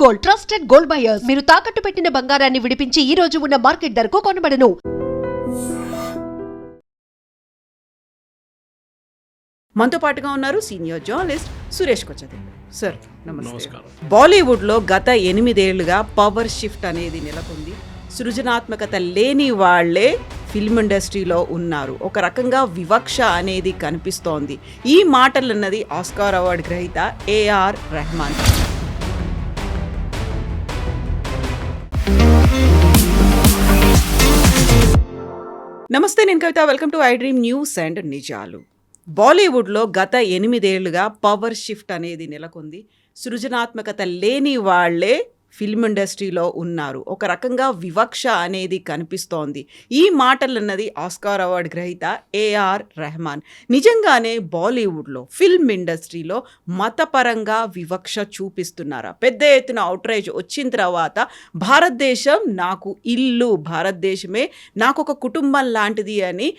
Gold, trusted gold buyers. మీరు తాకట్టు పెట్టిన బంగారాన్ని విడిపించి ఈ రోజు ఉన్న మార్కెట్ ధరకు కొనబడను. మనతో పాటుగా ఉన్నారు సీనియర్ జర్నలిస్ట్ సురేష్ కొచ్చది. సార్ నమస్కారం. బాలీవుడ్లో గత 8 ఏళ్లుగా పవర్ షిఫ్ట్ అనేది నెలకొంది. సృజనాత్మకత లేని వాళ్లే ఫిల్మ్ ఇండస్ట్రీలో ఉన్నారు. ఒక రకంగా వివక్ష అనేది కనిపిస్తోంది. ఈ మాటలన్నది ఆస్కార్ అవార్డు గ్రహీత ఏఆర్ రెహమాన్. నమస్తే, నేను Kavitha. Welcome to I dream news and నిజాలు. బాలీవుడ్లో గత 8 ఏళ్లుగా పవర్ షిఫ్ట్ అనేది నెలకొంది. సృజనాత్మకత లేని వాళ్లే ఫిల్మ్ ఇండస్ట్రీలో ఉన్నారు. ఒక రకంగా వివక్ష అనేది కనిపిస్తోంది. ఈ మాటలన్నది ఆస్కార్ అవార్డు గ్రహీత ఏఆర్ రెహమాన్. నిజంగానే బాలీవుడ్లో ఫిల్మ్ ఇండస్ట్రీలో మతపరంగా వివక్ష చూపిస్తున్నారా? పెద్ద ఎత్తున అవుట్రేజ్ వచ్చిన తర్వాత భారతదేశం నాకు ఇల్లు, భారతదేశమే నాకు ఒక కుటుంబం లాంటిది అని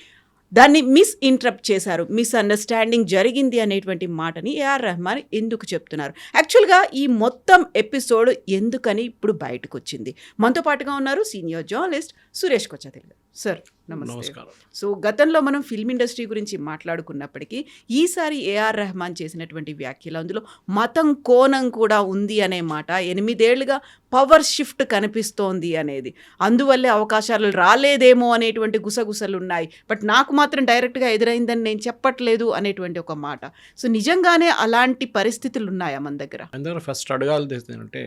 దాన్ని మిస్ఇంటరప్ట్ చేశారు. మిస్అండర్స్టాండింగ్ జరిగింది అనేటువంటి మాటని ఏఆర్ రెహమాన్ ఎందుకు చెప్తున్నారు? యాక్చువల్గా ఈ మొత్తం ఎపిసోడ్ ఎందుకని ఇప్పుడు బయటకు వచ్చింది? మనతో పాటుగా ఉన్నారు సీనియర్ జర్నలిస్ట్ సురేష్ కొచ్చది. సార్ నమస్కారం. సో గతంలో మనం ఫిల్మ్ ఇండస్ట్రీ గురించి మాట్లాడుకున్నప్పటికీ ఈసారి ఏఆర్ రెహమాన్ చేసినటువంటి వ్యాఖ్యలు, అందులో మతం కోణం కూడా ఉంది అనే మాట, 8 ఏళ్లుగా పవర్ షిఫ్ట్ కనిపిస్తోంది అనేది, అందువల్లే అవకాశాలు రాలేదేమో అనేటువంటి గుసగుసలు ఉన్నాయి, బట్ నాకు మాత్రం డైరెక్ట్గా ఎదురైందని నేను చెప్పట్లేదు అనేటువంటి ఒక మాట. సో నిజంగానే అలాంటి పరిస్థితులు ఉన్నాయా మన దగ్గర? అందరూ ఫస్ట్ అడగాలి అంటే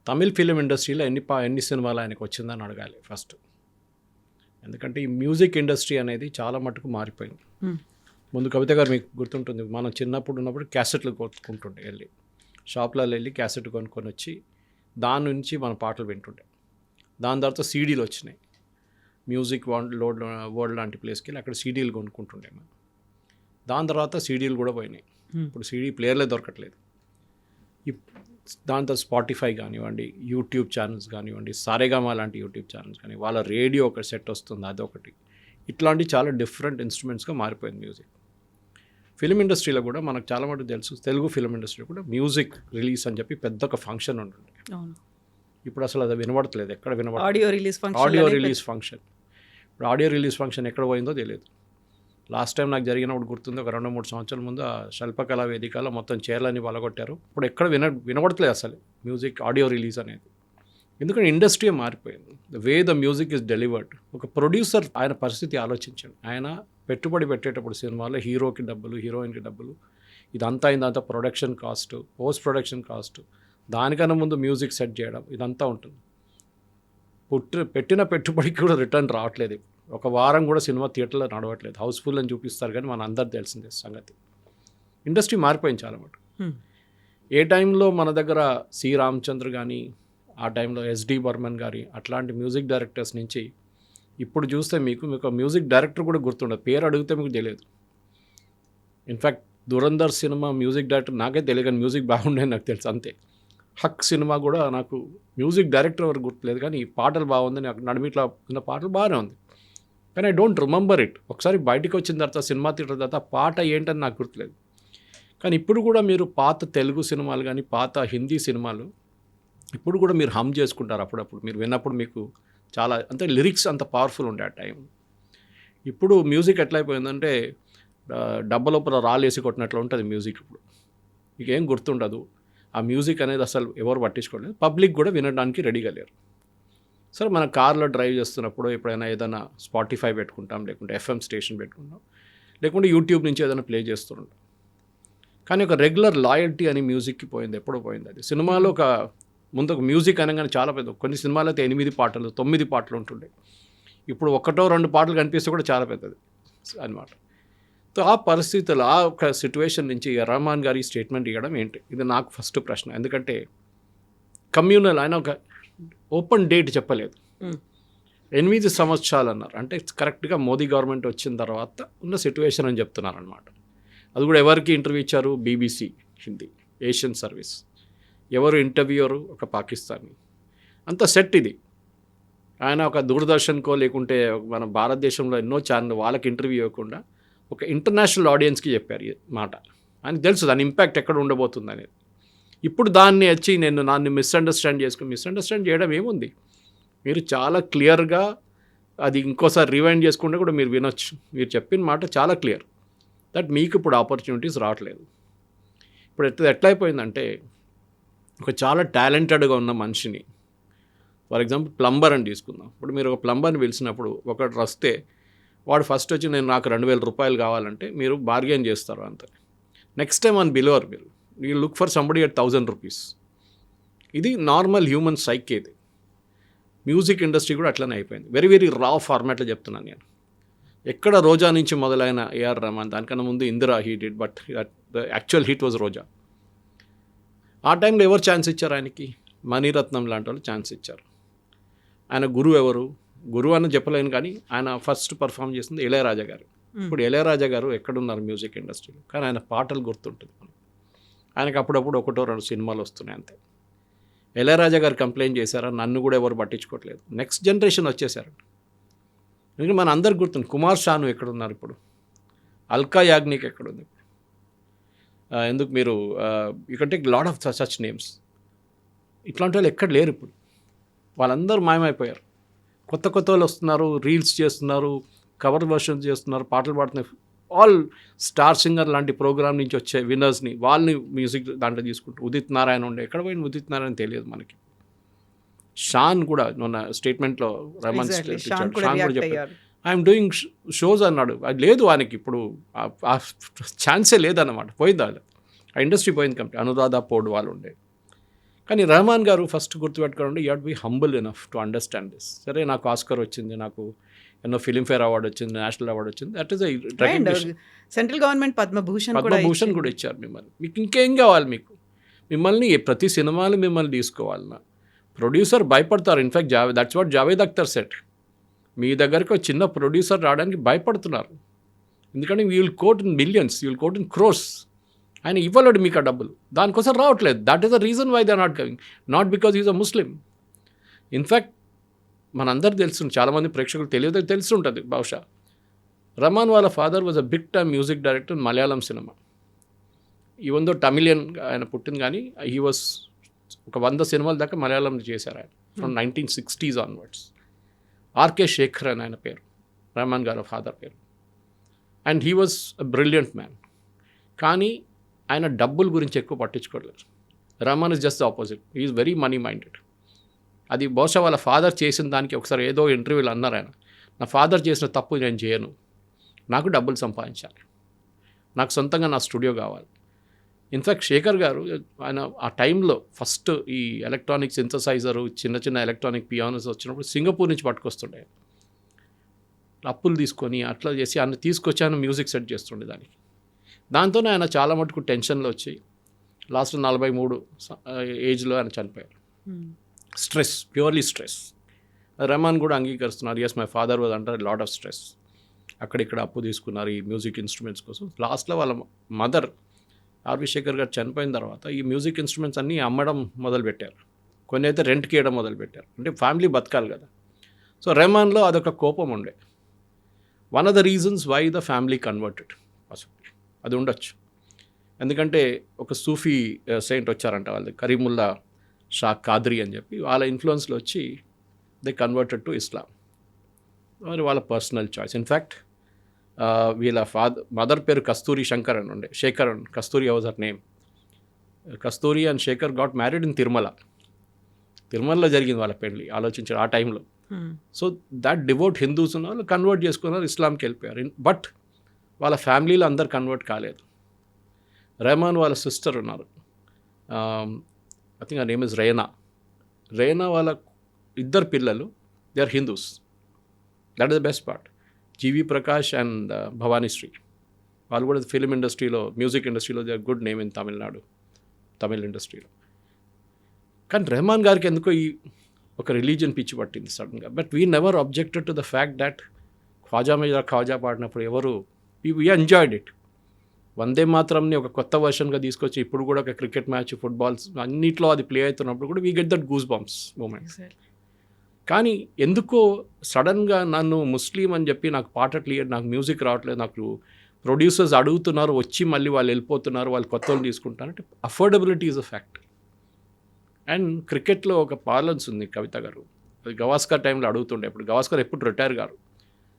తమిళ్ ఫిలిం ఇండస్ట్రీలో ఎన్ని సినిమాలు ఆయనకు వచ్చిందని అడగాలి ఫస్ట్. ఎందుకంటే ఈ మ్యూజిక్ ఇండస్ట్రీ అనేది చాలా మటుకు మారిపోయింది. ముందు కవిత గారు మీకు గుర్తుంటుంది, మనం చిన్నప్పుడు ఉన్నప్పుడు క్యాసెట్లు కొనుక్కుంటుండే, వెళ్ళి షాప్లలో వెళ్ళి క్యాసెట్ కొనుక్కొని వచ్చి దాని నుంచి మన పాటలు వింటుండే. దాని తర్వాత సీడీలు వచ్చినాయి. మ్యూజిక్ వరల్డ్ లాంటి ప్లేస్కి వెళ్ళి అక్కడ సీడీలు కొనుక్కుంటుండే మనం. దాని తర్వాత సీడీలు కూడా పోయినాయి. ఇప్పుడు సీడీ ప్లేయర్లే దొరకట్లేదు. దాంతో స్పాటిఫై కానివ్వండి, యూట్యూబ్ ఛానల్స్ కానివ్వండి, సారేగామా లాంటి యూట్యూబ్ ఛానల్స్ కానీ, వాళ్ళ రేడియో ఒక సెట్ వస్తుంది, అదొకటి. ఇట్లాంటి చాలా డిఫరెంట్ ఇన్స్ట్రుమెంట్స్గా మారిపోయింది మ్యూజిక్. ఫిల్మ్ ఇండస్ట్రీలో కూడా మనకు చాలా మటుకు తెలుసు, తెలుగు ఫిల్మ్ ఇండస్ట్రీలో కూడా మ్యూజిక్ రిలీజ్ అని చెప్పి పెద్ద ఒక ఫంక్షన్ ఉంటుంది. ఇప్పుడు అసలు అది వినబడట్లేదు, ఎక్కడ వినబడలేదు. Audio release function. ఇప్పుడు ఆడియో రిలీజ్ ఫంక్షన్ ఎక్కడ పోయిందో తెలియదు. లాస్ట్ టైం నాకు జరిగినప్పుడు గుర్తుంది, ఒక 2-3 సంవత్సరాల ముందు ఆ శిల్పకళా వేదికలో మొత్తం చైర్లన్నీ పలగొట్టారు. ఇప్పుడు ఎక్కడ వినబడట్లేదు అసలు మ్యూజిక్ ఆడియో రిలీజ్ అనేది. ఎందుకంటే ఇండస్ట్రీ మారిపోయింది. The way the music is delivered. ఒక ప్రొడ్యూసర్ ఆయన పరిస్థితి ఆలోచించండి. ఆయన పెట్టుబడి పెట్టేటప్పుడు సినిమాలో హీరోకి డబ్బులు, హీరోయిన్కి డబ్బులు, ఇదంతా production cost, post production cost, దానికన్నా ముందు మ్యూజిక్ సెట్ చేయడం, ఇదంతా ఉంటుంది. పెట్టిన పెట్టుబడికి కూడా రిటర్న్ రావట్లేదు. ఒక వారం కూడా సినిమా థియేటర్లో నడవట్లేదు. హౌస్ఫుల్ అని చూపిస్తారు కానీ మన అందరు తెలిసిందే సంగతి. ఇండస్ట్రీ మారిపోయింది చాలా మటు. ఏ టైంలో మన దగ్గర సి రామచంద్ర కానీ, ఆ టైంలో ఎస్డి బర్మన్ గారి అట్లాంటి మ్యూజిక్ డైరెక్టర్స్ నుంచి ఇప్పుడు చూస్తే మీకు మ్యూజిక్ డైరెక్టర్ కూడా గుర్తుండదు, పేరు అడిగితే మీకు తెలియదు. In fact Dhurandhar cinema music director నాకే తెలియదు, కానీ మ్యూజిక్ బాగుండేది నాకు తెలుసు అంతే. హక్ సినిమా కూడా నాకు మ్యూజిక్ డైరెక్టర్ ఎవరు గుర్తులేదు, కానీ ఈ పాటలు బాగుంది, నాకు నడిమిట్లా ఉన్న పాటలు బాగానే ఉంది, కానీ ఐ డోంట్ రిమెంబర్ ఇట్. ఒకసారి బయటికి వచ్చిన తర్వాత సినిమా థియేటర్ తర్వాత పాట ఏంటని నాకు గుర్తులేదు. కానీ ఇప్పుడు కూడా మీరు పాత తెలుగు సినిమాలు కానీ, పాత హిందీ సినిమాలు ఇప్పుడు కూడా మీరు హమ్ చేసుకుంటారు అప్పుడప్పుడు. మీరు విన్నప్పుడు మీకు చాలా అంటే లిరిక్స్ అంత పవర్ఫుల్ ఉండే ఆ టైం. ఇప్పుడు మ్యూజిక్ ఎట్లయిపోయిందంటే డబ్బ లోపల రాలేసి కొట్టినట్లు ఉంటుంది మ్యూజిక్. ఇప్పుడు మీకు ఏం గుర్తుండదు. ఆ మ్యూజిక్ అనేది అసలు ఎవరు పట్టించుకోలేదు. పబ్లిక్ కూడా వినడానికి రెడీగా లేరు. సరే, మన కార్లో డ్రైవ్ చేస్తున్నప్పుడు ఎప్పుడైనా ఏదైనా స్పాటిఫై పెట్టుకుంటాం, లేకుంటే ఎఫ్ఎం స్టేషన్ పెట్టుకుంటాం, లేకుంటే యూట్యూబ్ నుంచి ఏదైనా ప్లే చేస్తుంటాం. కానీ ఒక రెగ్యులర్ లాయల్టీ అని మ్యూజిక్కి పోయింది, ఎప్పుడో పోయింది అది. సినిమాలో ముందు ఒక మ్యూజిక్ అనగానే చాలా పెద్ద, కొన్ని సినిమాలు అయితే 8 పాటలు 9 పాటలు ఉంటుండే. ఇప్పుడు 1-2 పాటలు కనిపిస్తే కూడా చాలా పెద్దది అన్నమాట. సో ఆ పరిస్థితులు, ఆ ఒక సిచ్యువేషన్ నుంచి రెహమాన్ గారి స్టేట్మెంట్ ఇవ్వడం ఏంటి, ఇది నాకు ఫస్ట్ ప్రశ్న. ఎందుకంటే కమ్యూనల్, ఆయన ఒక ఓపెన్ డేట్ చెప్పలేదు. 8 సంవత్సరాలు అన్నారు. అంటే కరెక్ట్గా మోదీ గవర్నమెంట్ వచ్చిన తర్వాత ఉన్న సిచ్యువేషన్ అని చెప్తున్నారు అనమాట. అది కూడా ఎవరికి ఇంటర్వ్యూ ఇచ్చారు? BBC Hindi, Asian service. ఎవరు ఇంటర్వ్యూయరు? ఒక పాకిస్తానీ. అంత సెట్ ఇది. ఆయన ఒక దూరదర్శన్కో లేకుంటే మన భారతదేశంలో ఎన్నో ఛానల్ వాళ్ళకి ఇంటర్వ్యూ ఇవ్వకుండా ఒక ఇంటర్నేషనల్ ఆడియన్స్కి చెప్పారు ఈ మాట. ఆయనకు తెలుసు దాని ఇంపాక్ట్ ఎక్కడ ఉండబోతుంది అనేది. ఇప్పుడు దాన్ని వచ్చి నన్ను మిస్అండర్స్టాండ్ చేయడం ఏముంది? మీరు చాలా క్లియర్గా అది ఇంకోసారి రివైండ్ చేసుకుంటే కూడా మీరు వినొచ్చు. మీరు చెప్పిన మాట చాలా క్లియర్ దట్ మీకు ఇప్పుడు ఆపర్చునిటీస్ రావట్లేదు. ఇప్పుడు ఎట్లా అయిపోయిందంటే, ఒక చాలా టాలెంటెడ్గా ఉన్న మనిషిని, ఫర్ ఎగ్జాంపుల్ ప్లంబర్ అని తీసుకుందాం. ఇప్పుడు మీరు ఒక ప్లంబర్ని పిలిచినప్పుడు ఒకటి వస్తే వాడు ఫస్ట్ వచ్చి నాకు 2,000 రూపాయలు కావాలంటే మీరు బార్గెన్ చేస్తారు అంతే. నెక్స్ట్ టైం అని బిలోవర్ మీరు you look for somebody at 1,000 rupees. ఇది నార్మల్ హ్యూమన్ సైక్. ఇది మ్యూజిక్ ఇండస్ట్రీ కూడా అట్లనే అయిపోయింది. వెరీ వెరీ రా ఫార్మాట్లో చెప్తున్నాను నేను. ఎక్కడ రోజా నుంచి మొదలైన ఏఆర్ రెహమాన్, దానికన్నా ముందు Indira he did, but the actual hit was Roja. ఆ టైంలో ఎవరు ఛాన్స్ ఇచ్చారు ఆయనకి? మణిరత్నం లాంటి వాళ్ళు ఛాన్స్ ఇచ్చారు. ఆయన గురువు ఎవరు? గురువు అని చెప్పలేను, కానీ ఆయన ఫస్ట్ పర్ఫామ్ చేసింది ఇళయరాజా గారు. ఇప్పుడు ఇళయరాజా గారు ఎక్కడున్నారు మ్యూజిక్ ఇండస్ట్రీలో? కానీ ఆయన పాటలు గుర్తుంటుంది మనకు. ఆయనకు అప్పుడప్పుడు 1-2 సినిమాలు వస్తున్నాయి అంతే. ఇళయరాజా గారు కంప్లైంట్ చేశారా? నన్ను కూడా ఎవరు పట్టించుకోవట్లేదు. నెక్స్ట్ జనరేషన్ వచ్చేసారు. ఎందుకంటే మన అందరికి గుర్తుంది. కుమార్ షాను ఎక్కడున్నారు ఇప్పుడు? అల్కా యాగ్నిక్ ఎక్కడుంది? ఎందుకు మీరు you can take lot of such names. ఇట్లాంటి వాళ్ళు ఎక్కడ లేరు ఇప్పుడు. వాళ్ళందరూ మాయమైపోయారు. కొత్త వాళ్ళు వస్తున్నారు, రీల్స్ చేస్తున్నారు, కవర్ వర్షన్స్ చేస్తున్నారు, పాటలు పాడుతున్నారు. ఆల్ స్టార్ సింగర్ లాంటి ప్రోగ్రామ్ నుంచి వచ్చే విన్నర్స్ని వాళ్ళని మ్యూజిక్ దాంట్లో తీసుకుంటారు. ఉదిత్ నారాయణ ఉండే, ఎక్కడ పోయిన ఉదిత్ నారాయణ తెలియదు మనకి. షాన్ కూడా మొన్న స్టేట్మెంట్లో రెహమాన్ షాన్ కూడా చెప్పారు, ఐఎమ్ డూయింగ్ షోస్ అన్నాడు. అది లేదు ఆయనకి ఇప్పుడు, ఆ ఛాన్సే లేదన్నమాట. పోయింది అది, ఆ ఇండస్ట్రీ పోయింది కంప్లీట్. అనురాధ పోడ్ వాళ్ళు ఉండే. కానీ రెహమాన్ గారు ఫస్ట్ గుర్తుపెట్టుకోండి, you have to be humble enough to understand this. సరే, నాకు ఆస్కర్ వచ్చింది, నాకు ఎన్నో ఫిలింఫేర్ అవార్డు వచ్చింది, నేషనల్ అవార్డు వచ్చింది, that is recognition. Central government Padma Bhushan కూడా ఇచ్చారు మిమ్మల్ని. మీకు ఇంకేం కావాలి? మిమ్మల్ని ప్రతి సినిమాలు మిమ్మల్ని తీసుకోవాలన్నా ప్రొడ్యూసర్ భయపడతారు. In fact that's what Javed Akhtar said. మీ దగ్గరికి ఒక చిన్న ప్రొడ్యూసర్ రావడానికి భయపడుతున్నారు. ఎందుకంటే you will quote in millions, you will quote in crores. ఆయన ఇవ్వలేడు మీకు ఆ డబ్బులు, దానికోసం రావట్లేదు. That is the reason why they are not coming, not because is a Muslim. In fact మనందరూ తెలుసు, చాలామంది ప్రేక్షకులు తెలుసుంటుంది బహుశా, రెహమాన్ వాళ్ళ father was a big time music director in Malayalam cinema. Even దో తమిళియన్ ఆయన పుట్టింది, కానీ హీ వాజ్ ఒక 100 సినిమాల దాకా మలయాళంలో చేశారు ఆయన, from 1960s onwards. RK Shekhar అని ఆయన పేరు, రెహమాన్ గారి ఫాదర్ పేరు. And he was a brilliant man. కానీ ఆయన డబ్బుల గురించి ఎక్కువ పట్టించుకోలేదు. Rahman is just the opposite, he is very money minded. అది బహుశా వాళ్ళ ఫాదర్ చేసిన దానికి ఒకసారి ఏదో ఇంటర్వ్యూలు అన్నారు ఆయన, నా ఫాదర్ చేసిన తప్పు నేను చేయను, నాకు డబ్బులు సంపాదించాలి, నాకు సొంతంగా నా స్టూడియో కావాలి. ఇన్ఫ్యాక్ట్ శేఖర్ గారు ఆయన ఆ టైంలో ఫస్ట్ ఈ ఎలక్ట్రానిక్ సింథసైజరు, చిన్న ఎలక్ట్రానిక్ పియానోస్ వచ్చినప్పుడు సింగపూర్ నుంచి పట్టుకొస్తుండే, అప్పులు తీసుకొని అట్లా చేసి ఆయన తీసుకొచ్చి ఆయన మ్యూజిక్ సెట్ చేస్తుండే దానికి. దాంతోనే ఆయన చాలా మటుకు టెన్షన్లో వచ్చి లాస్ట్ 43 ఏజ్లో ఆయన చనిపోయారు. Stress, purely stress. రెహమాన్ కూడా అంగీకరిస్తున్నారు, yes my father was under lot of stress. అక్కడిక్కడ అప్పు తీసుకున్నారు ఈ మ్యూజిక్ ఇన్స్ట్రుమెంట్స్ కోసం. లాస్ట్లో వాళ్ళ మదర్ ఆర్వి శేఖర్ గారు చనిపోయిన తర్వాత ఈ మ్యూజిక్ ఇన్స్ట్రుమెంట్స్ అన్నీ అమ్మడం మొదలుపెట్టారు. కొన్ని అయితే రెంట్కి ఇవ్వడం మొదలుపెట్టారు. అంటే ఫ్యామిలీ బతకాలి కదా. సో రెహమాన్లో అదొక కోపం ఉండే. One of the reasons why the family converted possible అది ఉండొచ్చు. ఎందుకంటే ఒక సూఫీ సెయింట్ వచ్చారంట వాళ్ళది, కరీముల్లా షా కాద్రీ అని చెప్పి, వాళ్ళ ఇన్ఫ్లుయెన్స్లో వచ్చి దే కన్వర్టెడ్ టు ఇస్లాం. మరి వాళ్ళ పర్సనల్ చాయిస్. ఇన్ఫ్యాక్ట్ వీళ్ళ మదర్ పేరు కస్తూరి శంకర్ అని ఉండే, Shekhar and Kasturi was her name. Kasturi and Shekhar got married in తిరుమలలో జరిగింది వాళ్ళ పెళ్ళి. ఆలోచించారు ఆ టైంలో. సో దట్ డివోట్ హిందూస్ ఉన్న వాళ్ళు కన్వర్ట్ చేసుకున్నారు, ఇస్లాంకి వెళ్ళిపోయారు. బట్ వాళ్ళ ఫ్యామిలీలో అందరు కన్వర్ట్ కాలేదు. రెహమాన్ వాళ్ళ సిస్టర్ ఉన్నారు, ఐ థింక్ ఆ నేమ్ ఇస్ రేనా వాళ్ళ 2 పిల్లలు they are Hindus. That is the best part. GV Prakash and Bhavanishree వాళ్ళు కూడా ఫిలిం ఇండస్ట్రీలో, మ్యూజిక్ ఇండస్ట్రీలో they are good name in Tamil ఇండస్ట్రీలో. కానీ రెహమాన్ గారికి ఎందుకో ఈ ఒక రిలీజియన్ పిచ్చి పట్టింది సడన్గా. But we never objected to the fact that Khwaja పాడినప్పుడు ఎవరు వీ ఎంజాయ్డ్ ఇట్. వందే మాత్రంని ఒక కొత్త వర్షన్గా తీసుకొచ్చి ఇప్పుడు కూడా ఒక క్రికెట్ మ్యాచ్, ఫుట్బాల్స్ అన్నిట్లో అది ప్లే అవుతున్నప్పుడు కూడా we get that goose bumps moment. కానీ ఎందుకో సడన్గా నన్ను ముస్లిం అని చెప్పి నాకు పాట క్లియర్, నాకు మ్యూజిక్ రావట్లేదు, నాకు ప్రొడ్యూసర్స్ అడుగుతున్నారు, వచ్చి మళ్ళీ వాళ్ళు వెళ్ళిపోతున్నారు, వాళ్ళు కొత్త వాళ్ళు తీసుకుంటారు అంటే affordability is a fact. And క్రికెట్లో ఒక పార్లన్స్ ఉంది కవిత గారు, అది గవాస్కర్ టైంలో అడుగుతుండే. ఇప్పుడు గవాస్కర్ ఎప్పుడు రిటైర్ గారు,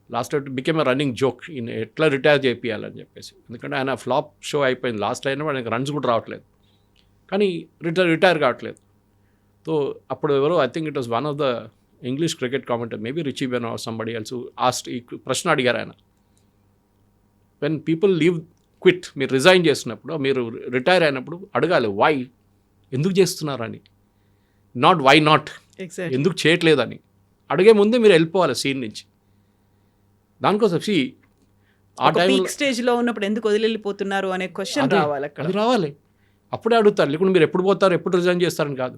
last became a running joke ఈయన ఎట్లా రిటైర్ చేయాలని చెప్పేసి. ఎందుకంటే ఆయన ఫ్లాప్ షో అయిపోయింది, లాస్ట్ అయినా ఆయనకు రన్స్ కూడా రావట్లేదు, కానీ రిటైర్ కావట్లేదు. సో అప్పుడు ఎవరో I think it was one of the English cricket commentator, maybe Richie Ben or somebody else asked ఈ ప్రశ్న అడిగారు ఆయన, వెన్ పీపుల్ లీవ్ క్విట్, మీరు రిజైన్ చేసినప్పుడు, మీరు రిటైర్ అయినప్పుడు అడగాలి వై, ఎందుకు చేస్తున్నారని, నాట్ వై నాట్, ఎగ్జాక్ట్ ఎందుకు చేయట్లేదని అడిగే ముందే మీరు వెళ్ళిపోవాలి సీన్ నుంచి. దానికోసం ఆ టైంలో పీక్ స్టేజ్ లో ఉన్నప్పుడు ఎందుకు వదిలిపోతున్నారు అనే క్వశ్చన్ రావాలి అక్కడ. అది రావాలి, అప్పుడే అడుగుతారు. లేకుంటే మీరు ఎప్పుడు పోతారు, ఎప్పుడు రిజైన్ చేస్తారని కాదు.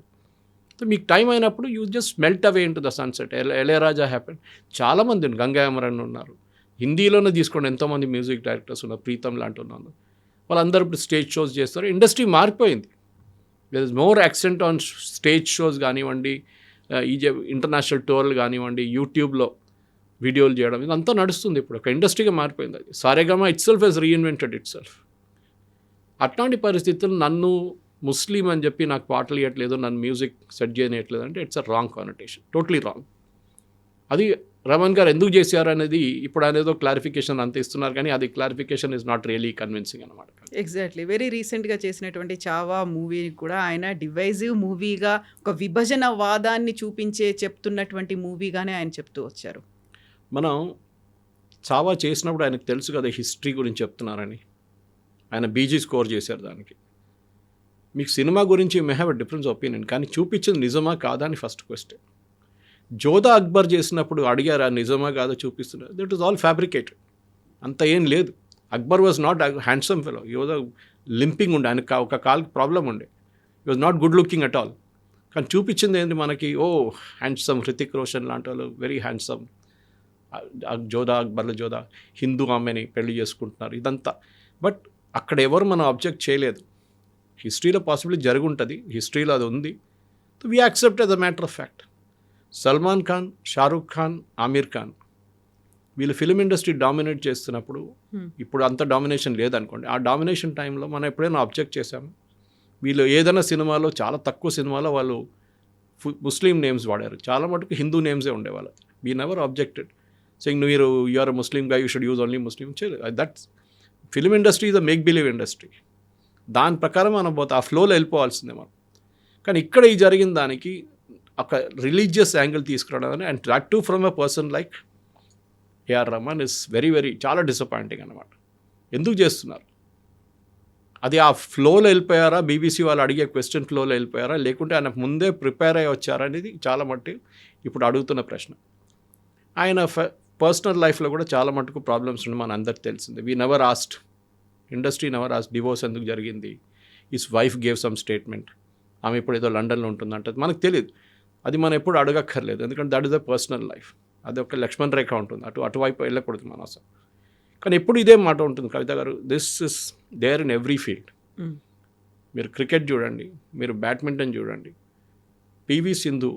సో మీకు టైం అయినప్పుడు you just melt away in to the sunset. Ilaiyaraaja happen, చాలామంది గంగా అమరన్ ఉన్నారు, హిందీలోనే తీసుకోండి ఎంతోమంది మ్యూజిక్ డైరెక్టర్స్ ఉన్నారు, ప్రీతం లాంటి ఉన్నారు, వాళ్ళందరూ ఇప్పుడు స్టేజ్ షోస్ చేస్తారు. ఇండస్ట్రీ మారిపోయింది, there is more accent on stage shows కానివ్వండి, ఇంటర్నేషనల్ టూర్లు కానివ్వండి, యూట్యూబ్లో వీడియోలు చేయడం, ఇదంతా నడుస్తుంది. ఇప్పుడు ఒక ఇండస్ట్రీగా మారిపోయింది అది. Saregama itself has reinvented itself. అట్లాంటి పరిస్థితులు నన్ను ముస్లిం అని చెప్పి నాకు పాటలు ఇవ్వట్లేదు, నన్ను మ్యూజిక్ సెట్ చేయట్లేదు అంటే it's a wrong connotation, totally wrong. అది రమణ్ గారు ఎందుకు చేశారు అనేది ఇప్పుడు ఆయన ఏదో క్లారిఫికేషన్ అంత ఇస్తున్నారు, కానీ అది clarification is not really convincing అనమాట. ఎగ్జాక్ట్లీ. వెరీ రీసెంట్గా చేసినటువంటి చావా మూవీని కూడా ఆయన డివైజివ్ మూవీగా, ఒక విభజన వాదాన్ని చెప్తున్నటువంటి మూవీగానే ఆయన చెప్తూ వచ్చారు. మనం చావా చేసినప్పుడు ఆయనకు తెలుసు కదా హిస్టరీ గురించి చెప్తున్నారని, ఆయన బీజీ స్కోర్ చేశారు దానికి. మీకు సినిమా గురించి may have a difference opinion, కానీ చూపించింది నిజమా కాదా అని ఫస్ట్ క్వశ్చన్. జోధా అక్బర్ చేసినప్పుడు అడిగారు నిజమా కాదా చూపిస్తున్నారు, దట్ ఈస్ ఆల్ ఫ్యాబ్రికేటెడ్, అంత ఏం లేదు. Akbar was not handsome fellow, ఈ వాజ్ లింపింగ్ ఉండే, ఆయనకు ఒక కాల్కి ప్రాబ్లం ఉండే, ఈ was not good looking at all. కానీ చూపించింది ఏంటి మనకి, ఓ హ్యాండ్సమ్ హృతిక్ రోషన్ లాంటి వాళ్ళు వెరీ హ్యాండ్సమ్, అక్బర్లో జోధా హిందూ ఆమెని పెళ్లి చేసుకుంటున్నారు, ఇదంతా. బట్ అక్కడ ఎవరు మనం అబ్జెక్ట్ చేయలేదు. హిస్టరీలో పాసిబిలిటీ జరిగి ఉంటుంది, హిస్టరీలో అది ఉంది, so we accept as a matter of fact. Salman Khan, Shahrukh Khan, Aamir Khan వీళ్ళు ఫిలిం ఇండస్ట్రీ డామినేట్ చేస్తున్నప్పుడు, ఇప్పుడు అంత డామినేషన్ లేదనుకోండి, ఆ డామినేషన్ టైంలో మనం ఎప్పుడైనా అబ్జెక్ట్ చేశాము? వీళ్ళు ఏదైనా సినిమాలో, చాలా తక్కువ సినిమాలో వాళ్ళు ముస్లిం నేమ్స్ వాడారు, చాలా మటుకు హిందూ నేమ్సే ఉండేవాళ్ళు. వీ నెవర్ అబ్జెక్టెడ్ సెయింగ్ మీరు యు ఆర్ ముస్లిం గా, you should use only Muslim. That's film industry is a make believe industry. దాని ప్రకారం మనం పోతే ఆ ఫ్లోలో వెళ్ళిపోవాల్సిందే మనం. కానీ ఇక్కడ ఈ జరిగిన దానికి ఒక రిలీజియస్ యాంగిల్ తీసుకురావడం, and that too from a person like A R Rahman is very very చాలా డిసప్పాయింటింగ్ అనమాట. ఎందుకు చేస్తున్నారు అది? ఆ ఫ్లోలో వెళ్ళిపోయారా, బీబీసీ వాళ్ళు అడిగే క్వశ్చన్ ఫ్లోలో వెళ్ళిపోయారా, లేకుంటే ఆయన ముందే ప్రిపేర్ అయ్యి వచ్చారా అనేది చాలా మట్టి ఇప్పుడు అడుగుతున్న ప్రశ్న. ఆయన పర్సనల్ లైఫ్లో కూడా చాలా మటుకు ప్రాబ్లమ్స్ ఉన్నాయి, మన అందరికి తెలిసింది. We never asked, industry never asked divorce ఎందుకు జరిగింది, his wife gave some statement, ఆమె ఇప్పుడు ఏదో లండన్లో ఉంటుందంటే మనకు తెలియదు, అది మనం ఎప్పుడు అడగక్కర్లేదు, ఎందుకంటే that is the personal life. అది ఒక లక్ష్మణ్ రేఖ ఉంటుంది, అటువైపు వెళ్ళకూడదు మన అసలు. కానీ ఎప్పుడు ఇదే మాట ఉంటుంది కవిత గారు, this is there in every field. మీరు క్రికెట్ చూడండి, మీరు బ్యాడ్మింటన్ చూడండి, పివి సింధు,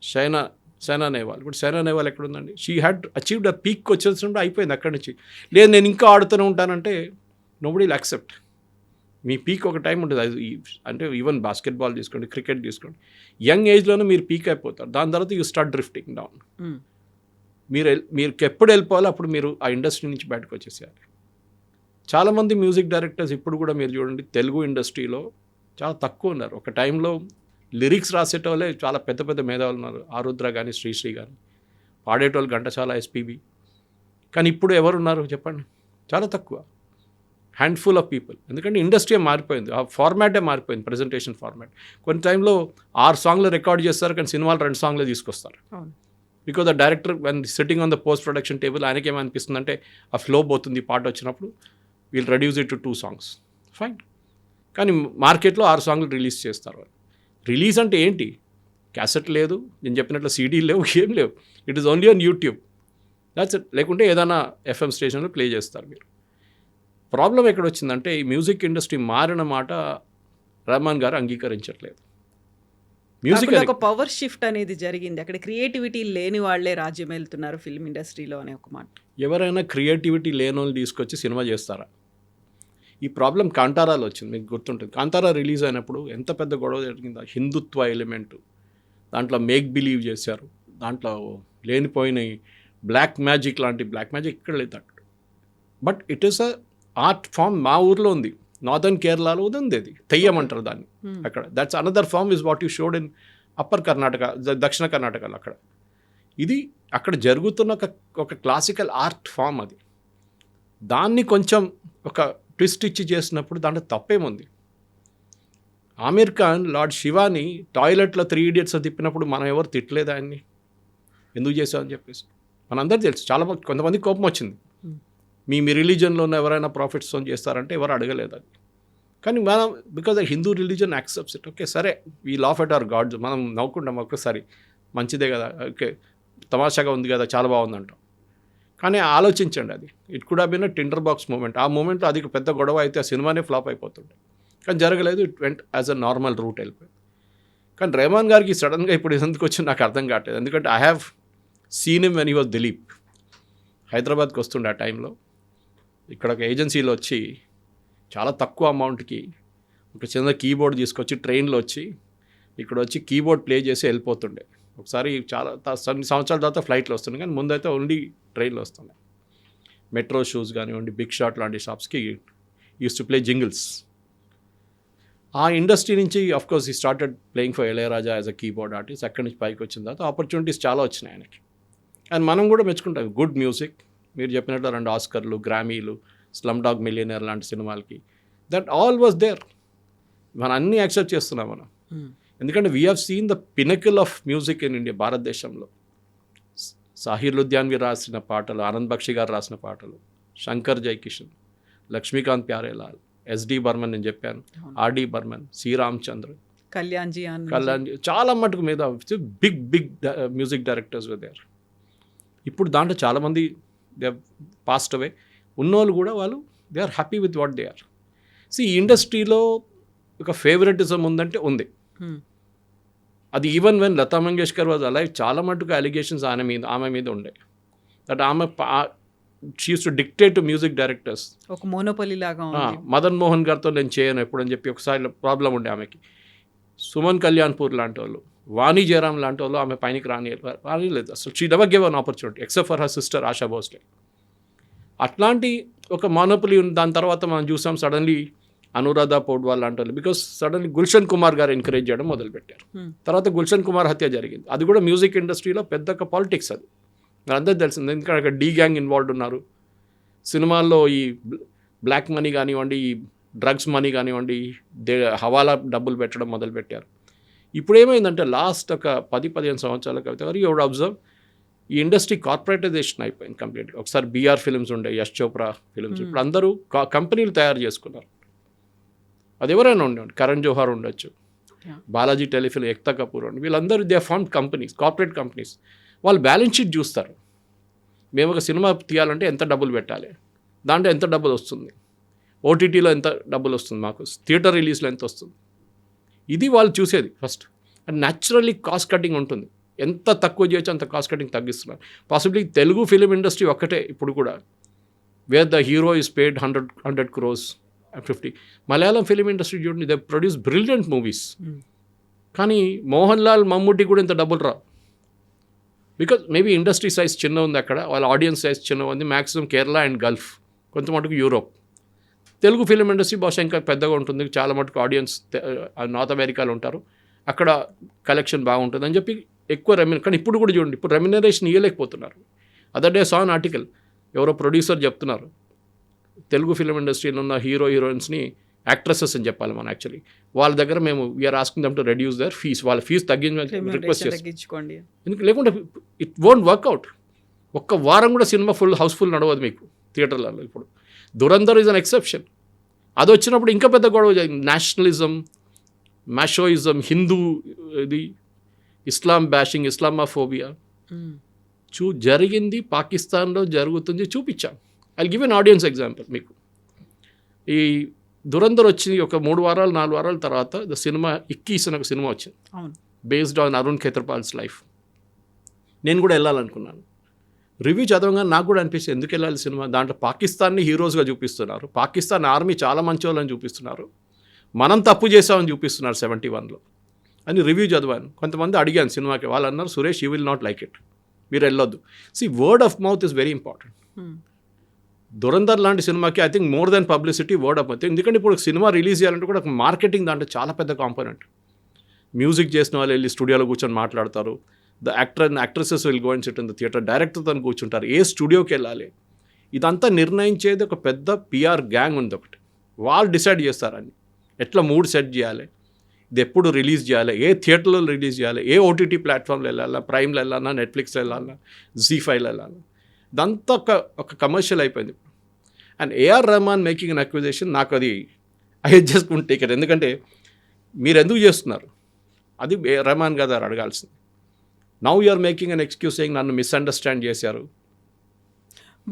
సైనా నెహ్వాల్. ఇప్పుడు సైనా నెహ్వాల్ ఎక్కడుందండి? She had achieved a peak వచ్చేసినప్పుడు అయిపోయింది అక్కడి నుంచి. లేదు నేను ఇంకా ఆడుతూనే ఉంటానంటే నోబడీ విల్ యాక్సెప్ట్. మీ పీక్ ఒక టైం ఉంటుంది, అది అంటే ఈవెన్ బాస్కెట్బాల్ తీసుకోండి, క్రికెట్ తీసుకోండి, యంగ్ ఏజ్లోనే మీరు పీక్ అయిపోతారు, దాని తర్వాత యూ స్టార్ట్ డ్రిఫ్టింగ్ డౌన్. మీరు ఎప్పుడు వెళ్ళిపోవాలో అప్పుడు మీరు ఆ ఇండస్ట్రీ నుంచి బయటకు వచ్చేసేయాలి. చాలామంది మ్యూజిక్ డైరెక్టర్స్ ఇప్పుడు కూడా మీరు చూడండి తెలుగు ఇండస్ట్రీలో చాలా తక్కువ ఉన్నారు. ఒక టైంలో లిరిక్స్ రాసేటోళ్ళే చాలా పెద్ద పెద్ద మేధావులు ఉన్నారు, ఆరుద్ర కానీ శ్రీశ్రీ కానీ, పాడేటోళ్ళు ఘంటసాల, ఎస్పీబీ. కానీ ఇప్పుడు ఎవరున్నారు చెప్పండి? చాలా తక్కువ, హ్యాండ్ఫుల్ ఆఫ్ పీపుల్. ఎందుకంటే ఇండస్ట్రీ మారిపోయింది, ఆ ఫార్మాటే మారిపోయింది, ప్రజెంటేషన్ ఫార్మాట్. కొన్ని టైంలో 6 సాంగ్లు రికార్డ్ చేస్తారు, కానీ సినిమాలు 2 సాంగ్లే తీసుకొస్తారు. Because the director when sitting on the post production table ఆయనకేమనిపిస్తుంది అంటే ఆ ఫ్లో పోతుంది, పాట వచ్చినప్పుడు we'll reduce it to 2 songs, fine. కానీ మార్కెట్లో 6 సాంగ్లు రిలీజ్ చేస్తారు. రిలీజ్ అంటే ఏంటి? క్యాసెట్ లేదు, నేను చెప్పినట్లు సీడీలు లేవు, ఏం లేవు, it is only on YouTube, that's it. లేకుంటే ఏదైనా ఎఫ్ఎం స్టేషన్లో ప్లే చేస్తారు మీరు. ప్రాబ్లం ఎక్కడ వచ్చిందంటే ఈ మ్యూజిక్ ఇండస్ట్రీ మారిన మాట రెహమాన్ గారు అంగీకరించట్లేదు. మ్యూజిక్ ఒక పవర్ షిఫ్ట్ అనేది జరిగింది, అక్కడ క్రియేటివిటీ లేని వాళ్ళే రాజ్యం వెళ్తున్నారు ఫిల్మ్ ఇండస్ట్రీలో అనే ఒక మాట. ఎవరైనా క్రియేటివిటీ లేని వాళ్ళు తీసుకొచ్చి సినిమా చేస్తారా? ఈ ప్రాబ్లం కాంతారాలో వచ్చింది, మీకు గుర్తుంటుంది. కాంతారా రిలీజ్ అయినప్పుడు ఎంత పెద్ద గొడవ జరిగిందో, హిందుత్వ ఎలిమెంట్ దాంట్లో మేక్ బిలీవ్ చేశారు, దాంట్లో లేనిపోయిన బ్లాక్ మ్యాజిక్ లాంటి బ్లాక్ మ్యాజిక్ ఇక్కడ లేదు అక్కడ. But it is a art form. మా ఊర్లో ఉంది, నార్దర్న్ కేరళలో ఉంది, అది తెయ్యం అంటారు దాన్ని అక్కడ. That's another form is what you showed in upper Karnataka, దక్షిణ కర్ణాటకలో. అక్కడ ఇది అక్కడ జరుగుతున్న ఒక క్లాసికల్ ఆర్ట్ ఫామ్ అది. దాన్ని కొంచెం ఒక ట్విస్ట్ ఇచ్చి చేసినప్పుడు దాంట్లో తప్పేముంది. ఆమీర్ ఖాన్ లార్డ్ శివాని టాయిలెట్లో 3 Idiots తిప్పినప్పుడు మనం ఎవరు తిట్టలేదు ఆయన్ని, ఎందుకు చేసామని చెప్పేసి. మనందరూ తెలుసు. చాలా కొంతమంది కోపం వచ్చింది, మీ రిలీజన్లో ఉన్న ఎవరైనా ప్రాఫిట్స్ చేస్తారంటే ఎవరు అడగలేదు అది. కానీ మనం because Hindu religion accepts it. Okay సరే, we laugh at our gods, మనం నవ్వుకుంటాం ఒక్కసారి, మంచిదే కదా, ఓకే తమాషాగా ఉంది కదా, చాలా బాగుందంటాం. కానీ ఆలోచించండి, అది it could have been a tinder box moment. ఆ మూమెంట్లో అది పెద్ద గొడవ అయితే ఆ సినిమానే ఫ్లాప్ అయిపోతుండే. కానీ జరగలేదు, it went as a normal route వెళ్ళిపోయింది. కానీ రెహమాన్ గారికి సడన్గా ఇప్పుడు ఎందుకు వచ్చింది నాకు అర్థం కావట్లేదు. ఎందుకంటే I have seen him when he was Dilip. హైదరాబాద్కి వస్తుండే ఆ టైంలో, ఇక్కడ ఒక ఏజెన్సీలో వచ్చి చాలా తక్కువ అమౌంట్కి ఒక చిన్న కీబోర్డ్ తీసుకొచ్చి ట్రైన్లో వచ్చి ఇక్కడ వచ్చి కీబోర్డ్ ప్లే చేసి వెళ్ళిపోతుండే. ఒకసారి చాలా సంవత్సరాల తర్వాత ఫ్లైట్లో వస్తుండే, కానీ ముందైతే ఓన్లీ ట్రైన్లో వస్తుండే. మెట్రో షూస్ కానివ్వండి, బిగ్ షాట్ లాంటి షాప్స్కి యూస్ టు ప్లే జింగిల్స్. ఆ ఇండస్ట్రీ నుంచి అఫ్కోర్స్ ఈ started playing for Ilaiyaraaja as a keyboard artist. అక్కడి నుంచి పైకి వచ్చిన తర్వాత ఆపర్చునిటీస్ చాలా వచ్చినాయి ఆయనకి. అండ్ మనం కూడా మెచ్చుకుంటాం, గుడ్ మ్యూజిక్. మీరు చెప్పినట్లు 2 ఆస్కర్లు, గ్రామీలు, స్లమ్ డాగ్ మిలియనర్ లాంటి సినిమాలకి, దట్ ఆల్ వాజ్ దేర్. మనం అన్నీ యాక్సెప్ట్ చేస్తున్నాం మనం. ఎందుకంటే we have seen the pinnacle of music in India, భారతదేశంలో. సాహిర్ లుధ్యాన్వి రాసిన పాటలు, ఆనంద్ బక్షి గారు రాసిన పాటలు, శంకర్ జైకిషన్, లక్ష్మీకాంత్ ప్యారేలాల్, ఎస్డి బర్మన్ నేను చెప్పాను, ఆర్డి బర్మన్, సి రామచంద్ర, కళ్యాణ్జీ, చాలా మటుకు మీద బిగ్ మ్యూజిక్ డైరెక్టర్స్ దేర్. ఇప్పుడు దాంట్లో చాలామంది దే పాస్డ్ అవే. ఉన్నోళ్ళు కూడా వాళ్ళు they are happy with what they are. ఈ ఇండస్ట్రీలో ఒక ఫేవరెటిజం ఉందంటే ఉంది. అది even when Lata Mangeshkar was alive, చాలా మటుకు అలిగేషన్స్ ఆమె మీద ఉండే. దట్ ఆమె she uses to dictate to music directors. ఒక మోనోపలి లాగా మదన్ మోహన్ గారితో నేను చేయను ఎప్పుడు అని చెప్పి ఒకసారి ప్రాబ్లం ఉండే ఆమెకి. సుమన్ కళ్యాణ్పూర్ లాంటి వాళ్ళు, వాణి జయరామ్ లాంటి వాళ్ళు ఆమె పైనకి రానిలేదు అసలు. She never give an opportunity except for her sister ASHA Bhosle. అట్లాంటి ఒక మోనోపలి ఉంది. దాని తర్వాత మనం చూసాం సడన్లీ అనురాధ పౌడ్వాల్ లాంటి వాళ్ళు, బికాస్ సడన్లీ గుల్షన్ కుమార్ గారు ఎంకరేజ్ చేయడం మొదలుపెట్టారు. తర్వాత గుల్షన్ కుమార్ హత్య జరిగింది. అది కూడా మ్యూజిక్ ఇండస్ట్రీలో పెద్ద ఒక పాలిటిక్స్. అది అందరూ తెలిసింది, ఎందుకంటే అక్కడ డీ గ్యాంగ్ ఇన్వాల్వ్డ్ ఉన్నారు. సినిమాల్లో ఈ బ్లాక్ మనీ కానివ్వండి, ఈ డ్రగ్స్ మనీ కానివ్వండి, హవాలా డబ్బులు పెట్టడం మొదలుపెట్టారు. ఇప్పుడు ఏమైందంటే లాస్ట్ ఒక 10-15 సంవత్సరాల కవిత యూ వుడ్ అబ్జర్వ్, ఈ ఇండస్ట్రీ కార్పొరేటైజేషన్ అయిపోయింది కంప్లీట్గా. ఒకసారి బీఆర్ ఫిల్మ్స్ ఉండే, యశ్ చోప్రా ఫిల్మ్స్, ఇప్పుడు అందరూ కంపెనీలు తయారు చేసుకున్నారు. అది ఎవరైనా ఉండేవాడు, కరణ్ జోహార్ ఉండొచ్చు, బాలాజీ టెలిఫిల్మ్, ఎక్తా కపూర్ ఉండి, వీళ్ళందరూ they form companies, corporate companies. వాళ్ళు బ్యాలెన్స్ షీట్ చూస్తారు. మేము ఒక సినిమా తీయాలంటే ఎంత డబ్బులు పెట్టాలి, దాంట్లో ఎంత డబ్బులు వస్తుంది, ఓటీటీలో ఎంత డబ్బులు వస్తుంది, మాకు థియేటర్ రిలీజ్లో ఎంత వస్తుంది, ఇది వాళ్ళు చూసేది first. And naturally cost cutting ఉంటుంది. ఎంత తక్కువ చేయొచ్చు అంత కాస్ట్ కటింగ్ తగ్గిస్తున్నారు. పాసిబ్లీ తెలుగు ఫిలిం ఇండస్ట్రీ ఒక్కటే ఇప్పుడు కూడా where the hero is paid 100 crores, 50. Malayalam film industry చూడండి, దే ప్రొడ్యూస్ బ్రిలియంట్ మూవీస్. కానీ మోహన్ లాల్, మమ్ముట్టి కూడా ఇంత డబ్బులు రావు. బికాజ్ మేబీ ఇండస్ట్రీ సైజ్ చిన్న ఉంది అక్కడ, వాళ్ళ ఆడియన్స్ సైజ్ చిన్న ఉంది. మ్యాక్సిమం కేరళ అండ్ గల్ఫ్, కొంత మటుకు యూరోప్. తెలుగు ఫిలిం ఇండస్ట్రీ బహుశా ఇంకా పెద్దగా ఉంటుంది, చాలా మటుకు ఆడియన్స్ నార్త్ అమెరికాలో ఉంటారు, అక్కడ కలెక్షన్ బాగుంటుంది అని చెప్పి ఎక్కువ కానీ ఇప్పుడు కూడా చూడండి, ఇప్పుడు రెమ్యునరేషన్ ఇవ్వలేకపోతున్నారు. Other day saw an article, ఎవరో ప్రొడ్యూసర్ చెప్తున్నారు, తెలుగు ఫిలిం ఇండస్ట్రీలో ఉన్న హీరోయిన్స్ని యాక్ట్రెసెస్ అని చెప్పాలి మనం యాక్చువల్లీ, వాళ్ళ దగ్గర మేము we're asking them to reduce their fees, వాళ్ళ ఫీజు తగ్గించమని రిక్వెస్ట్ చేస్తాం. ఎందుకు లేకుంటే ఇట్ వోంట్ వర్క్అవుట్. ఒక్క వారం కూడా సినిమా హౌస్ఫుల్ నడవదు మీకు థియేటర్లలో. ఇప్పుడు దురంధర్ ఈజ్ అన్ ఎక్సెప్షన్. అది వచ్చినప్పుడు ఇంకా పెద్ద గొడవ జరిగింది. నేషనలిజం, మ్యాషోయిజం, హిందూ ఇది, ఇస్లాం బ్యాషింగ్, ఇస్లామాఫోబియా జరిగింది. పాకిస్తాన్లో జరుగుతుంది, చూపించాం. I give an audience example మీకు. ఈ దురంధర్ వచ్చి ఒక 3 వారాలు 4 వారాల తర్వాత ద సినిమా ఇక్కీస్ అని ఒక సినిమా వచ్చింది, బేస్డ్ ఆన్ అరుణ్ ఖేత్రపాల్స్ లైఫ్. నేను కూడా వెళ్ళాలనుకున్నాను. రివ్యూ చదవగానే నాకు కూడా అనిపిస్తుంది ఎందుకు వెళ్ళాలి సినిమా, దాంట్లో పాకిస్తాన్ని హీరోస్గా చూపిస్తున్నారు, పాకిస్తాన్ ఆర్మీ చాలా మంచి వాళ్ళని చూపిస్తున్నారు, మనం తప్పు చేసామని చూపిస్తున్నారు 71లో అని రివ్యూ చదివాను. కొంతమంది అడిగాను సినిమాకి, వాళ్ళు అన్నారు Suresh you will not like it, మీరు వెళ్ళొద్దు. Word of mouth is very important. Dhurandhar లాంటి సినిమాకి I think more than publicity word of mouth. ఎందుకంటే ఇప్పుడు సినిమా రిలీజ్ చేయాలంటే కూడా మార్కెటింగ్ దాంట్లో చాలా పెద్ద కాంపోనెంట్. మ్యూజిక్ చేసిన వాళ్ళు వెళ్ళి స్టూడియోలో కూర్చొని మాట్లాడతారు, the actor and actresses will go and sit in the theatre, డైరెక్టర్తో కూర్చుంటారు, ఏ స్టూడియోకి వెళ్ళాలి, ఇదంతా నిర్ణయించేది ఒక పెద్ద పిఆర్ గ్యాంగ్ ఉంది ఒకటి. వాళ్ళు డిసైడ్ చేస్తారని ఎట్లా మూడ్ సెట్ చేయాలి, ఇది ఎప్పుడు రిలీజ్ చేయాలి, ఏ థియేటర్లో రిలీజ్ చేయాలి, ఏ ఓటీటీ ప్లాట్ఫామ్లో వెళ్ళాలా, ప్రైమ్లో వెళ్ళాలా, నెట్ఫ్లిక్స్లో వెళ్ళాలా, జీ5లో వెళ్ళాలా, ఇదంతా ఒక కమర్షియల్ అయిపోయింది. And AR Rahman making an acquisition, నాకు అది I just won't take it. ఎందుకంటే మీరు ఎందుకు చేస్తున్నారు అది రెహమాన్ గారు అడగాల్సింది. Now you're making an excuse saying నన్ను మిస్అండర్స్టాండ్ చేశారు.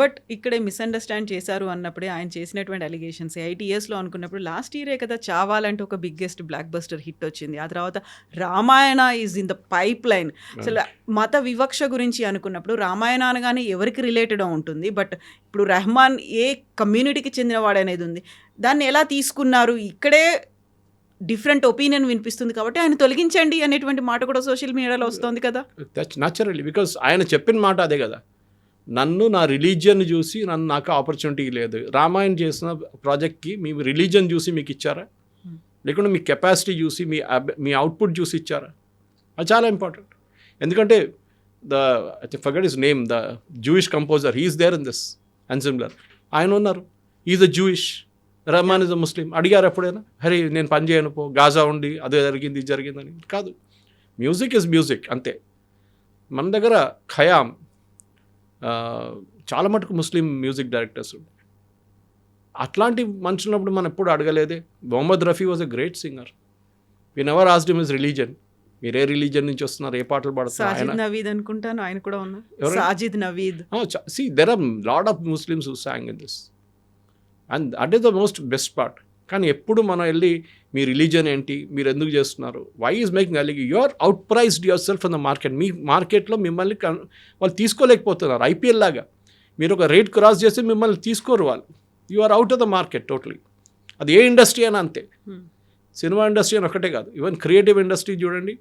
బట్ ఇక్కడే మిస్అండర్స్టాండ్ చేశారు అన్నప్పుడే ఆయన చేసినటువంటి అలిగేషన్స్ 8 yearsలో అనుకున్నప్పుడు లాస్ట్ ఇయరే కదా చావాలంటే ఒక బిగ్గెస్ట్ బ్లాక్ బస్టర్ హిట్ వచ్చింది. ఆ తర్వాత Ramayana is in the pipe line. అసలు మత వివక్ష గురించి అనుకున్నప్పుడు రామాయణ అనగానే ఎవరికి రిలేటెడ్ ఉంటుంది, బట్ ఇప్పుడు రెహమాన్ ఏ కమ్యూనిటీకి చెందినవాడు అనేది ఉంది. దాన్ని ఎలా తీసుకున్నారు, ఇక్కడే డిఫరెంట్ ఒపీనియన్ వినిపిస్తుంది కాబట్టి ఆయన తొలగించండి అనేటువంటి మాట కూడా సోషల్ మీడియాలో వస్తుంది కదా. దట్స్ న్యాచురల్లీ, బికాజ్ ఆయన చెప్పిన మాట అదే కదా, నన్ను నా రిలీజియన్ చూసి నాకు ఆపర్చునిటీ లేదు. రామాయణ్ చేసిన ప్రాజెక్ట్కి మీ రిలీజియన్ చూసి మీకు ఇచ్చారా, లేకుంటే మీ కెపాసిటీ చూసి మీ అవుట్పుట్ చూసి ఇచ్చారా, అది చాలా ఇంపార్టెంట్. ఎందుకంటే I forget his name, the Jewish composer, he's there in this and similar, ఆయన ఉన్నారు, is a Jewish, Rahman is a Muslim. అడిగారు ఎప్పుడైనా హరి నేను పని చేయను పో, గాజా ఉండి అదే జరిగింది ఇది జరిగిందని? కాదు, మ్యూజిక్ ఇస్ మ్యూజిక్ అంతే. మన దగ్గర ఖయామ్ చాలా మటుకు ముస్లిం మ్యూజిక్ డైరెక్టర్స్ ఉంటాయి. అట్లాంటి మనుషున్నప్పుడు మనం ఎప్పుడు అడగలేదే. Mohammed Rafi was a great singer, we never asked him his religion, మీరు ఏ రిలీజన్ నుంచి వస్తున్నారు, ఏ పాటలు పాడుతున్నారు. సాజిద్ నవీద్ అనుకుంటాను ఆయన కూడా ఉన్నారు. Sajid Naveed, see there are lot of Muslims who sang in this and that is the most best part. కానీ ఎప్పుడు మనం వెళ్ళి మీ రిలీజన్ ఏంటి, మీరు ఎందుకు చేస్తున్నారు, వై ఈజ్ మేకింగ్ అలిగి, you are outpriced yourself in the market. మీ మార్కెట్లో మిమ్మల్ని వాళ్ళు తీసుకోలేకపోతున్నారు. ఐపీఎల్ లాగా మీరు ఒక రేట్ క్రాస్ చేస్తే మిమ్మల్ని తీసుకోరు వాళ్ళు. You are out of the market totally. అది ఏ ఇండస్ట్రీ అయినా అంతే, సినిమా ఇండస్ట్రీ అని ఒకటే కాదు, ఈవెన్ క్రియేటివ్ ఇండస్ట్రీ చూడండి,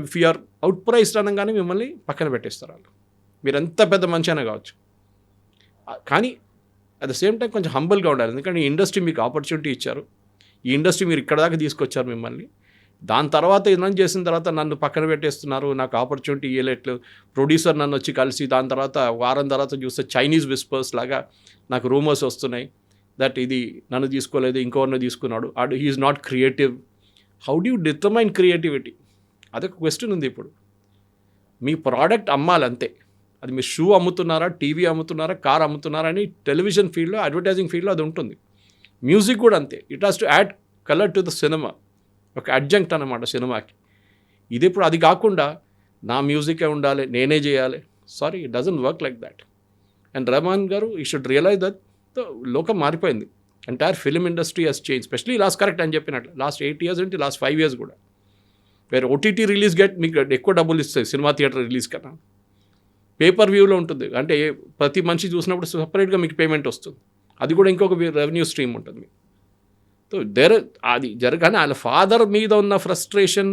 if you are outpriced అనగానే మిమ్మల్ని పక్కన పెట్టేస్తారు వాళ్ళు, మీరు ఎంత పెద్ద మంచి అయినా కావచ్చు. కానీ అట్ ద సేమ్ టైం కొంచెం హంబుల్గా ఉండాలి. ఎందుకంటే ఈ ఇండస్ట్రీ మీకు ఆపర్చునిటీ ఇచ్చారు, ఈ ఇండస్ట్రీ మీరు ఇక్కడ దాకా తీసుకొచ్చారు మిమ్మల్ని. దాని తర్వాత ఇదన్నీ చేసిన తర్వాత నన్ను పక్కన పెట్టేస్తున్నారు, నాకు ఆపర్చునిటీ ఇవ్వలేట్లు. ప్రొడ్యూసర్ నన్ను వచ్చి కలిసి దాని తర్వాత వారం తర్వాత చూస్తే చైనీస్ విస్పర్స్ లాగా నాకు రూమర్స్ వస్తున్నాయి దట్ ఇది నన్ను తీసుకోలేదు, ఇంకోరిని తీసుకున్నాడు, he is not creative. How do you determine creativity? అదొక క్వశ్చన్ ఉంది. ఇప్పుడు మీ ప్రోడక్ట్ అమ్మాలంతే, అది మీరు షూ అమ్ముతున్నారా, టీవీ అమ్ముతున్నారా, కార్ అమ్ముతున్నారా అని టెలివిజన్ ఫీల్డ్లో, అడ్వర్టైజింగ్ ఫీల్డ్లో అది ఉంటుంది. మ్యూజిక్ కూడా అంతే, it has to add colour to the cinema, ఒక అడ్జంక్ట్ అన్నమాట సినిమాకి. ఇది ఇప్పుడు అది కాకుండా నా మ్యూజికే ఉండాలి, నేనే చేయాలి, sorry, it doesn't work like that. And Rahman garu ఈ షుడ్ రియలైజ్ దట్ లోకం మారిపోయింది, entire film industry has change, specially last correct అని చెప్పినట్లు లాస్ట్ 8 years అంటే లాస్ట్ 5 years కూడా, వేరే ఓటీటీ రిలీజ్ మీకు ఎక్కువ డబ్బులు ఇస్తాయి సినిమా థియేటర్ రిలీజ్ కన్నా. పేపర్ వ్యూలో ఉంటుంది, అంటే ప్రతి మనిషి చూసినప్పుడు సపరేట్గా మీకు పేమెంట్ వస్తుంది, అది కూడా ఇంకొక రెవెన్యూ స్ట్రీమ్ ఉంటుంది మీకు. సో అది జరగానే వాళ్ళ ఫాదర్ మీద ఉన్న ఫ్రస్ట్రేషన్,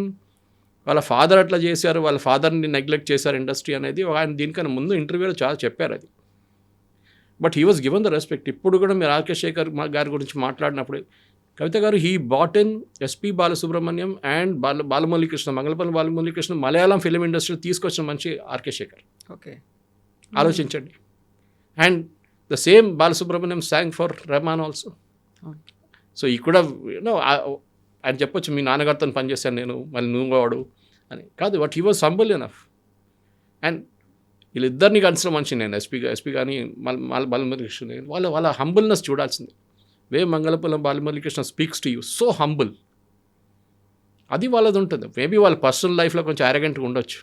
వాళ్ళ ఫాదర్ అట్లా చేశారు, వాళ్ళ ఫాదర్ని నెగ్లెక్ట్ చేశారు ఇండస్ట్రీ అనేది ఆయన దీనికన్నా ముందు ఇంటర్వ్యూలో చాలా చెప్పారు అది. But he was given the respect. ఇప్పుడు కూడా మీరు ఆర్కే శేఖర్ గారి గురించి మాట్లాడినప్పుడు, Kavitha garu he bought in SP Balasubrahmanyam and Balamuralikrishna, Mangalapalli Balamuralikrishna Malayalam film industry తీసుకొచ్చిన మంచి ఆర్కే శేఖర్. ఓకే, ఆలోచించండి. And the same Balasubrahmanyam song for Rahman also. So ఈ కూడా ఆయన చెప్పొచ్చు మీ నాన్నగారితో పనిచేశాను నేను, మళ్ళీ నువ్వు వాడు అని కాదు, but he was humble enough. And వీళ్ళిద్దరిని కలిసిన మనిషి నేను, ఎస్పీ కానీ బాలమురళీకృష్ణ, వాళ్ళ హంబుల్నెస్ చూడాల్సింది. Way Mangalapuram Balamuralikrishna speaks to you so humble, అది వాళ్ళది ఉంటుంది. మేబీ వాళ్ళ పర్సనల్ లైఫ్లో కొంచెం అరగెంట్గా ఉండొచ్చు,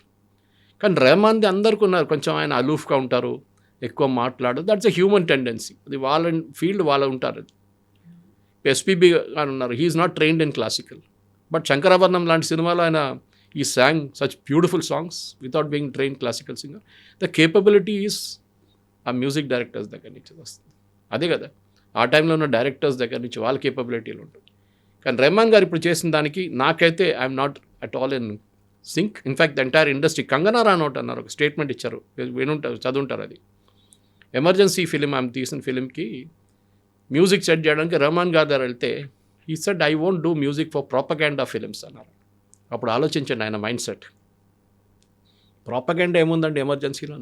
కానీ రెహమాన్ది అందరికీ ఉన్నారు, కొంచెం ఆయన అలూఫ్గా ఉంటారు, ఎక్కువ మాట్లాడు, దట్స్ ఎ హ్యూమన్ టెండెన్సీ, అది వాళ్ళ ఫీల్డ్ వాళ్ళు ఉంటారు. ఎస్పీబీ అని ఉన్నారు, he is not trained in classical, but Shankarabharanam లాంటి సినిమాలో ఆయన He sang such beautiful songs without being trained classical singer. The capability is ఆ మ్యూజిక్ డైరెక్టర్స్ దగ్గర నుంచి వస్తుంది. అదే కదా ఆ టైంలో ఉన్న డైరెక్టర్స్ దగ్గర నుంచి వాళ్ళ కేపబిలిటీలు ఉంటుంది. కానీ రెహమాన్ గారు ఇప్పుడు చేసిన దానికి నాకైతే I'm not at all in sync. In fact the entire industry, Kangana Ranaut అన్నారు, ఒక స్టేట్మెంట్ ఇచ్చారు, వినుంటారు, చదువుంటారు. అది ఎమర్జెన్సీ ఫిలిం ఆమె తీసిన ఫిలింకి మ్యూజిక్ సెట్ చేయడానికి రెహమాన్ గారి దగ్గర వెళ్తే ఈ set I won't do music for propaganda films అన్నారు. అప్పుడు ఆలోచించండి ఆయన మైండ్ సెట్. ప్రాపగాండా ఏముందండి ఎమర్జెన్సీలో,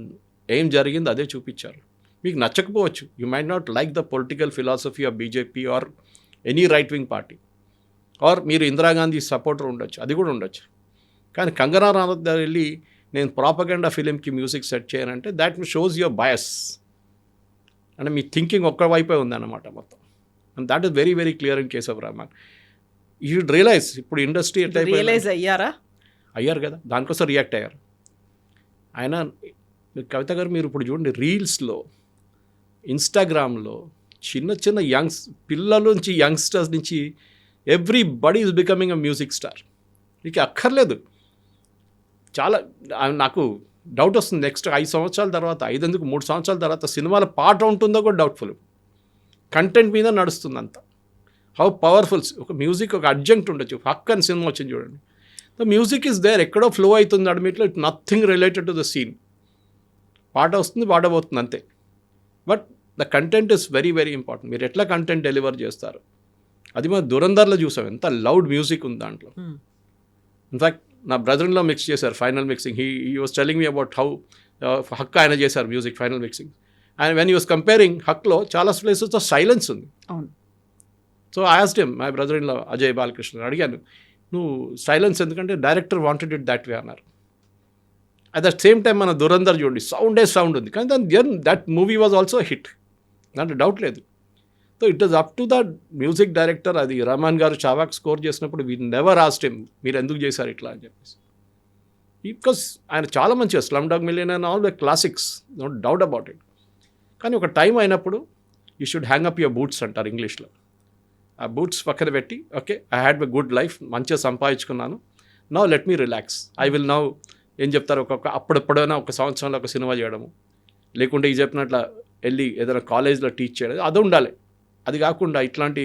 ఏం జరిగింది అదే చూపించారు. మీకు నచ్చకపోవచ్చు, you might not like the political philosophy of BJP or any right wing party, are మీరు ఇందిరాగాంధీ సపోర్టర్ ఉండొచ్చు, అది కూడా ఉండొచ్చు. కానీ కంగనా రనౌత్ దగ్గర వెళ్ళి నేను ప్రాపగాండా ఫిలింకి మ్యూజిక్ సెట్ చేయనంటే దాట్ షోస్ యువర్ బయస్. అంటే మీ థింకింగ్ ఒక్క వైపే ఉందన్నమాట మొత్తం. And that is very very clear in case of Rahman. You should realise ఇప్పుడు ఇండస్ట్రీ ఎట్లా రియలైజ్ అయ్యారు కదా, దానికోసం రియాక్ట్ అయ్యారు. ఆయన కవిత గారు మీరు ఇప్పుడు చూడండి, రీల్స్లో, ఇన్స్టాగ్రామ్లో చిన్న చిన్న పిల్లల నుంచి యంగ్స్టర్స్ నుంచి everybody is becoming a music star. మీకు అక్కర్లేదు. చాలా నాకు డౌట్ వస్తుంది, నెక్స్ట్ 5 సంవత్సరాల తర్వాత, 3 సంవత్సరాల తర్వాత సినిమాల పాట ఉంటుందో కూడా డౌట్ఫుల్. కంటెంట్ మీద నడుస్తుంది అంతా. హౌ పవర్ఫుల్ ఒక మ్యూజిక్, ఒక అడ్జంక్ట్ ఉండొచ్చు. హక్ అని సినిమా వచ్చింది చూడండి, ద మ్యూజిక్ ఈజ్ దేర్, ఎక్కడో ఫ్లో అవుతుంది అడ్మిట్లో, it nothing related to the scene. పాట వస్తుంది, పాట పోతుంది అంతే. But the content is very very important. మీరు ఎట్లా కంటెంట్ డెలివర్ చేస్తారు, అది మనం దురంధర్లో చూసాం, ఎంత లౌడ్ మ్యూజిక్ ఉంది దాంట్లో. ఇన్ఫ్యాక్ట్ నా బ్రదర్లో మిక్స్ చేశారు final mixing. He was telling me about how Haq ఆయన చేశారు music final mixing. And when you was comparing హక్లో చాలా ప్లేసెస్తో సైలెన్స్ ఉంది. So I asked him, my brother in law Ajay Balakrishna, అడిగాను నువ్వు సైలెన్స్ ఎందుకంటే director wanted it that way అన్నారు. అట్ ద సేమ్ టైం మన దురంధర్ చూడండి, సౌండ్ ఉంది, కానీ దాని that movie was also hit, దాంట్లో డౌట్ లేదు. So it is up to the music director. అది రెహమాన్ గారు చావాక్ స్కోర్ చేసినప్పుడు వీ నెవర్ ఆస్క్డ్ హిమ్ మీరు ఎందుకు చేశారు ఇట్లా అని చెప్పేసి. బికాస్ ఆయన చాలా మంచిగా slumdog millionaire and all the classics, no doubt about it. కానీ ఒక టైం అయినప్పుడు you should hang up your boots అంటారు ఇంగ్లీష్లో. ఆ బూట్స్ పక్కన పెట్టి, okay I had a good life, మంచిగా సంపాదించుకున్నాను, now let me relax, I will now ఏం చెప్తారు, అప్పుడెప్పుడైనా ఒక సంవత్సరంలో ఒక సినిమా చేయడము, లేకుంటే ఈ చెప్పినట్ల వెళ్ళి ఏదైనా కాలేజ్లో టీచ్ చేయడం, అది ఉండాలి. అది కాకుండా ఇట్లాంటి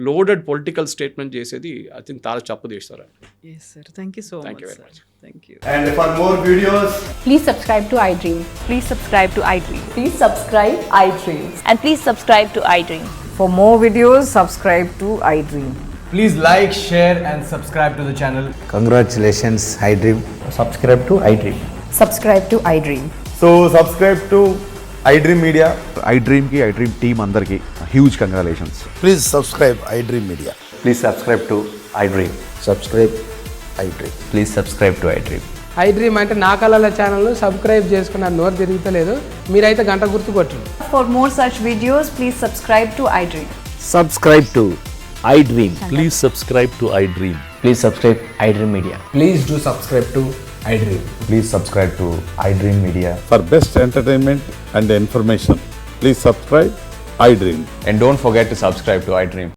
లోడెడ్ పొలిటికల్ స్టేట్మెంట్ చేసేది ఐ థింక్ చాలా తప్పు చేస్తారు. Thank you so thank you much. Very much. Thank you. And for more videos, Please subscribe to iDream. Please subscribe to iDream. Please subscribe iDream. And please subscribe to iDream. For more videos, subscribe to iDream. please like, share and subscribe to the channel. Congratulations, iDream. Subscribe to iDream. Subscribe to iDream. So subscribe to iDream Media. iDream team andarki huge congratulations. Please subscribe iDream Media. Please subscribe to iDream. Subscribe iDream. Please subscribe to iDream. iDream అంటే నా కళల ఛానల్ను subscribe చేసుకున్న నోరు తిరుగుతలేదు, మీరైతే గంట గుర్తు కొట్టండి. For more such videos, please subscribe to iDream. Subscribe to iDream. Please subscribe to iDream. Please subscribe iDream Media. Please do subscribe to iDream. Please subscribe to iDream Media. For best entertainment and information, please subscribe iDream. And don't forget to subscribe to iDream.